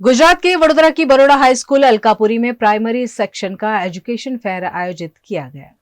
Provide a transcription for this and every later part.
गुजरात के वडोदरा की Baroda high school Alkapuri में प्राइमरी सेक्शन का एजुकेशन फेयर आयोजित किया गया।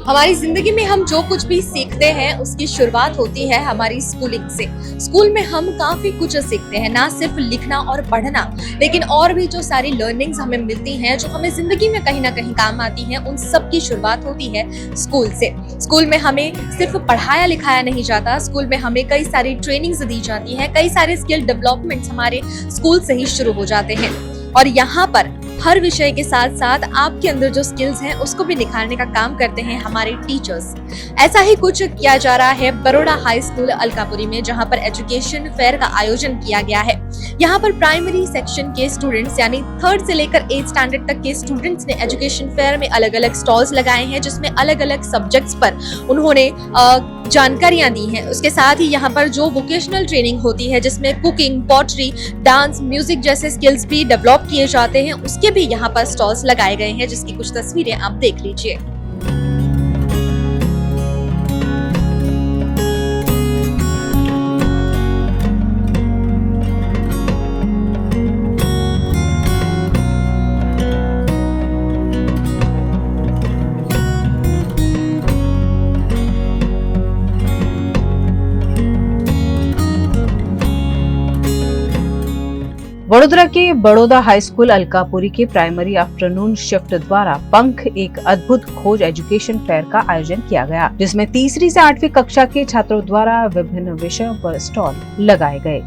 हमारी जिंदगी में हम जो कुछ भी सीखते हैं उसकी शुरुआत होती है हमारी स्कूलिंग से। स्कूल में हम काफी कुछ सीखते हैं, ना सिर्फ लिखना और पढ़ना, लेकिन और भी जो सारी लर्निंग्स हमें मिलती हैं जो हमें जिंदगी में कहीं ना कहीं काम आती हैं, उन सब की शुरुआत होती है स्कूल से। स्कूल में हमें सिर्फ पढ़ाया लिखाया नहीं जाता, स्कूल में हमें कई सारी ट्रेनिंग्स दी जाती हैं, कई सारे स्किल डेवलपमेंट्स हमारे स्कूल से ही शुरू हो जाते हैं। और यहाँ पर हर विषय के साथ साथ आपके अंदर जो स्किल्स हैं उसको भी निखारने का काम करते हैं हमारे टीचर्स। ऐसा ही कुछ किया जा रहा है बरोड़ा हाई स्कूल अलकापुरी में, जहां पर एजुकेशन फेयर का आयोजन किया गया है। यहाँ पर प्राइमरी सेक्शन के स्टूडेंट्स यानी 3rd से लेकर 8th स्टैंडर्ड तक के स्टूडेंट्स ने एजुकेशन फेयर में अलग अलग स्टॉल्स लगाए हैं, जिसमें अलग अलग सब्जेक्ट्स पर उन्होंने जानकारियां दी हैं। उसके साथ ही यहाँ पर जो वोकेशनल ट्रेनिंग होती है, जिसमें कुकिंग, पॉटरी, डांस, म्यूजिक जैसे स्किल्स भी डेवलप किए जाते हैं, उसके भी यहाँ पर स्टॉल्स लगाए गए हैं, जिसकी कुछ तस्वीरें आप देख लीजिए। वडोदरा के बड़ौदा हाई स्कूल अलकापुरी के प्राइमरी आफ्टरनून शिफ्ट द्वारा पंख एक अद्भुत खोज एजुकेशन फेयर का आयोजन किया गया, जिसमें 3री से 8वीं कक्षा के छात्रों द्वारा विभिन्न विषयों पर स्टॉल लगाए गए।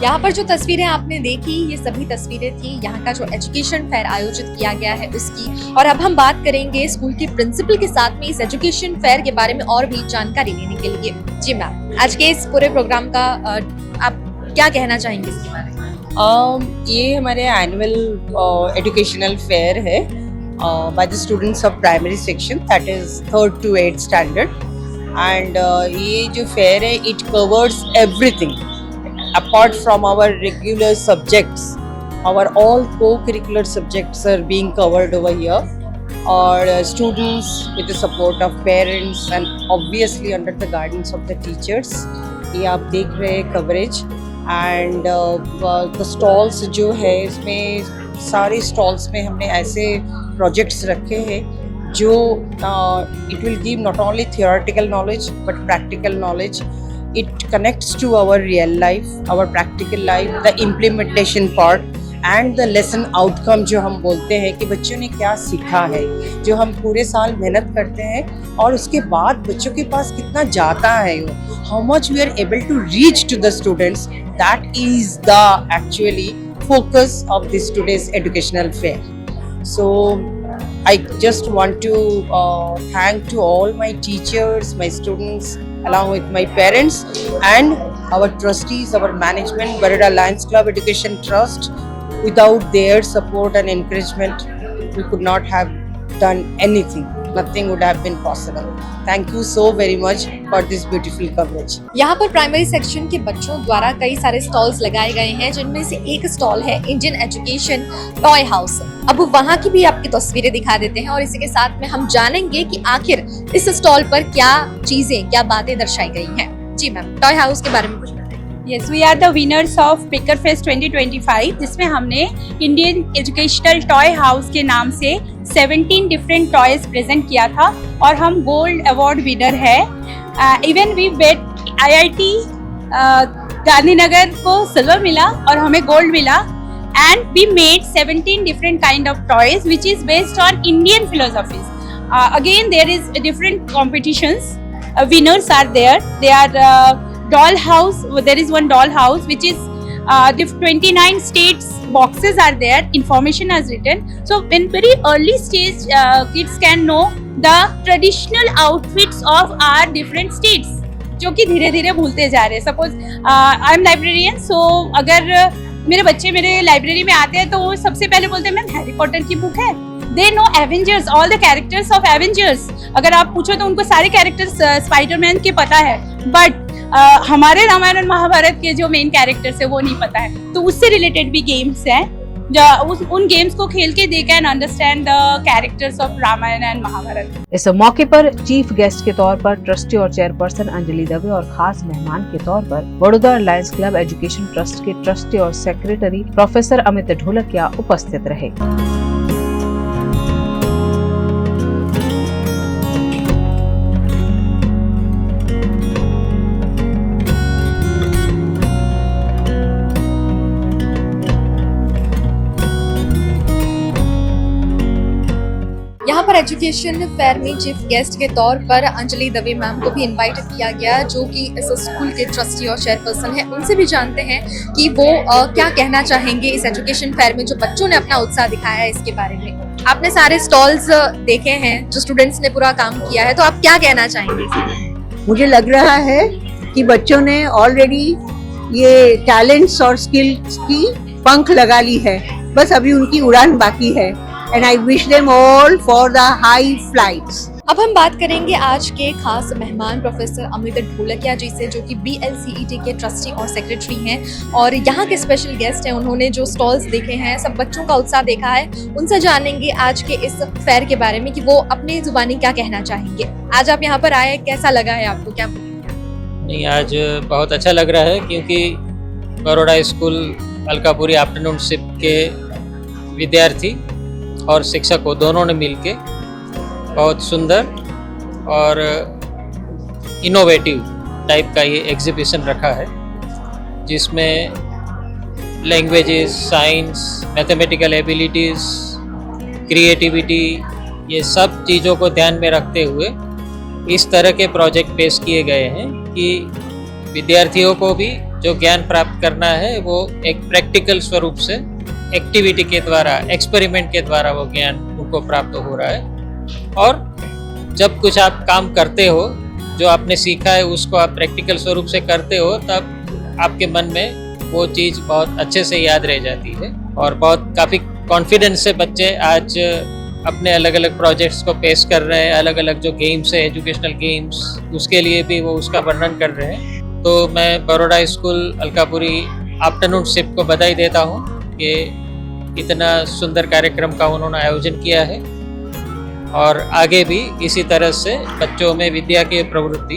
यहाँ पर जो तस्वीरें आपने देखी, ये सभी तस्वीरें थी यहाँ का जो एजुकेशन फेयर आयोजित किया गया है उसकी। और अब हम बात करेंगे स्कूल के प्रिंसिपल के साथ में इस एजुकेशन फेयर के बारे में और भी जानकारी लेने के लिए। जी मैम, आज के इस पूरे प्रोग्राम का आप क्या कहना चाहेंगे इसके बारे में? ये हमारे एनुअल एजुकेशनल फेयर है by the students of primary section, that is 3rd to 8th standard. And ये जो फेयर है, it covers everything apart from our regular subjects. Our all co-curricular subjects are being covered over here. Our students, with the support of parents and obviously under the guidance of the teachers, ये आप देख रहे हैं coverage। and the stalls जो है, इसमें सारे stalls में हमने ऐसे projects रखे हैं जो it will give not only theoretical knowledge but practical knowledge. It connects to our real life, our practical life, the implementation part and the lesson outcome जो हम बोलते हैं कि बच्चों ने क्या सीखा है, जो हम पूरे साल मेहनत करते हैं और उसके बाद बच्चों के पास कितना जाता है, how much we are able to reach to the students, that is the actually focus of this today's educational fair. So I just want to thank to all my teachers, my students, along with my parents and our trustees, our management, Baroda Lions Club Education Trust. Without their support and encouragement, we could not have done anything. Nothing would have been possible. Thank you so very much for this beautiful coverage. यहाँ पर primary section के बच्चों द्वारा कई सारे stalls लगाए गए हैं, जिनमें से एक स्टॉल है इंडियन एजुकेशन टॉय हाउस। अब वहाँ की भी आपकी तस्वीरें दिखा देते हैं और इसी के साथ में हम जानेंगे कि आखिर इस स्टॉल पर क्या चीजें, क्या बातें दर्शाई गई हैं। जी मैम, टॉय हाउस के बारे में कुछ बताएं। Yes, we are the winners of Picker Fest 2025, जिसमें हमने इंडियन एजुकेशनल टॉय हाउस के नाम से 17 डिफरेंट टॉयज प्रेजेंट किया था और हम गोल्ड अवार्ड विनर है। Even we beat IIT Gandhinagar को सिल्वर मिला और हमें गोल्ड मिला। And we made 17 different kind of toys which is based on Indian philosophies. Again there is different competitions, winners are there. They are doll house. There is one doll house which is 29 states boxes are there. Information is written. So in very early stage, kids can know the traditional outfits of our different states. जो कि धीरे धीरे भूलते जा रहे हैं। Suppose I am librarian, सो अगर मेरे बच्चे मेरे लाइब्रेरी में आते हैं तो वो सबसे पहले बोलते हैं मैम हैरी पॉटर की बुक है। They know Avengers, all the characters of Avengers. अगर आप पूछो तो उनको सारे कैरेक्टर्स स्पाइडरमैन के पता है, बट हमारे रामायण और महाभारत के जो मेन कैरेक्टर्स है वो नहीं पता है। तो उससे रिलेटेड भी गेम्स हैं, उन गेम्स को खेल के they can understand the characters of Ramayana and Mahabharata. इस मौके पर चीफ गेस्ट के तौर पर ट्रस्टी और चेयरपर्सन अंजलि दवे और खास मेहमान के तौर पर Baroda Lions club education trust के ट्रस्टी और सेक्रेटरी प्रोफेसर अमित ढोलकिया उपस्थित रहे। यहाँ पर एजुकेशन फेयर में चीफ गेस्ट के तौर पर अंजलि दवे मैम को भी इनवाइट किया गया, जो कि इस स्कूल के ट्रस्टी और चेयरपर्सन है। उनसे भी जानते हैं कि वो क्या कहना चाहेंगे इस एजुकेशन फेयर में जो बच्चों ने अपना उत्साह दिखाया है इसके बारे में। आपने सारे स्टॉल्स देखे हैं जो स्टूडेंट्स ने पूरा काम किया है, तो आप क्या कहना चाहेंगे? मुझे लग रहा है कि बच्चों ने ऑलरेडी ये टैलेंट्स और स्किल्स की पंख लगा ली है, बस अभी उनकी उड़ान बाकी है। And I wish them all for the high flights. अब हम बात करेंगे आज के खास मेहमान प्रोफेसर अमित ढोलकिया जी से, जो कि BLCET के ट्रस्टी और सेक्रेटरी हैं और यहाँ के स्पेशल गेस्ट हैं। उन्होंने जो स्टॉल्स देखे हैं, सब बच्चों का उत्साह देखा है, उनसे जानेंगे आज के इस फेयर के बारे में कि वो अपनी जुबानी क्या कहना चाहेंगे। आज आप यहाँ पर आए, कैसा लगा है आपको, क्या बोलेंगे? नहीं, आज बहुत अच्छा लग रहा है क्योंकि Baroda school Alkapuri afternoon shift के विद्यार्थी और शिक्षकों दोनों ने मिलके बहुत सुंदर और इनोवेटिव टाइप का ये एग्जीबिशन रखा है, जिसमें languages, science, mathematical abilities, creativity, ये सब चीज़ों को ध्यान में रखते हुए इस तरह के प्रोजेक्ट पेश किए गए हैं कि विद्यार्थियों को भी जो ज्ञान प्राप्त करना है वो एक प्रैक्टिकल स्वरूप से एक्टिविटी के द्वारा, एक्सपेरिमेंट के द्वारा वो ज्ञान उनको प्राप्त हो रहा है। और जब कुछ आप काम करते हो, जो आपने सीखा है उसको आप प्रैक्टिकल स्वरूप से करते हो, तब आपके मन में वो चीज़ बहुत अच्छे से याद रह जाती है और बहुत काफ़ी कॉन्फिडेंस से बच्चे आज अपने अलग अलग प्रोजेक्ट्स को पेश कर रहे हैं। अलग अलग जो गेम्स है, एजुकेशनल गेम्स, उसके लिए भी वो उसका वर्णन कर रहे हैं। तो मैं Baroda school Alkapuri afternoon shift को बधाई देता हूँ कि इतना सुंदर कार्यक्रम का उन्होंने आयोजन किया है और आगे भी इसी तरह से बच्चों में विद्या की प्रवृत्ति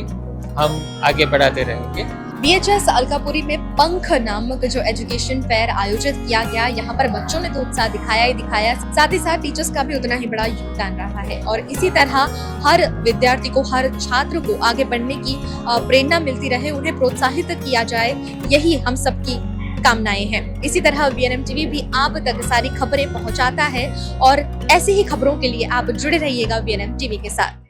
हम आगे बढ़ाते रहेंगे। BHS अलकापुरी में पंख नामक जो एजुकेशन फेयर आयोजित किया गया, यहाँ पर बच्चों ने तो उत्साह दिखाया ही दिखाया, साथ ही साथ टीचर्स का भी उतना ही बड़ा योगदान रहा है और इसी तरह हर विद्यार्थी को, हर छात्र को आगे बढ़ने की प्रेरणा मिलती रहे, उन्हें प्रोत्साहित किया जाए, यही हम सबकी कामनाएं हैं। इसी तरह VNM TV भी आप तक सारी खबरें पहुंचाता है और ऐसी ही खबरों के लिए आप जुड़े रहिएगा VNM TV के साथ।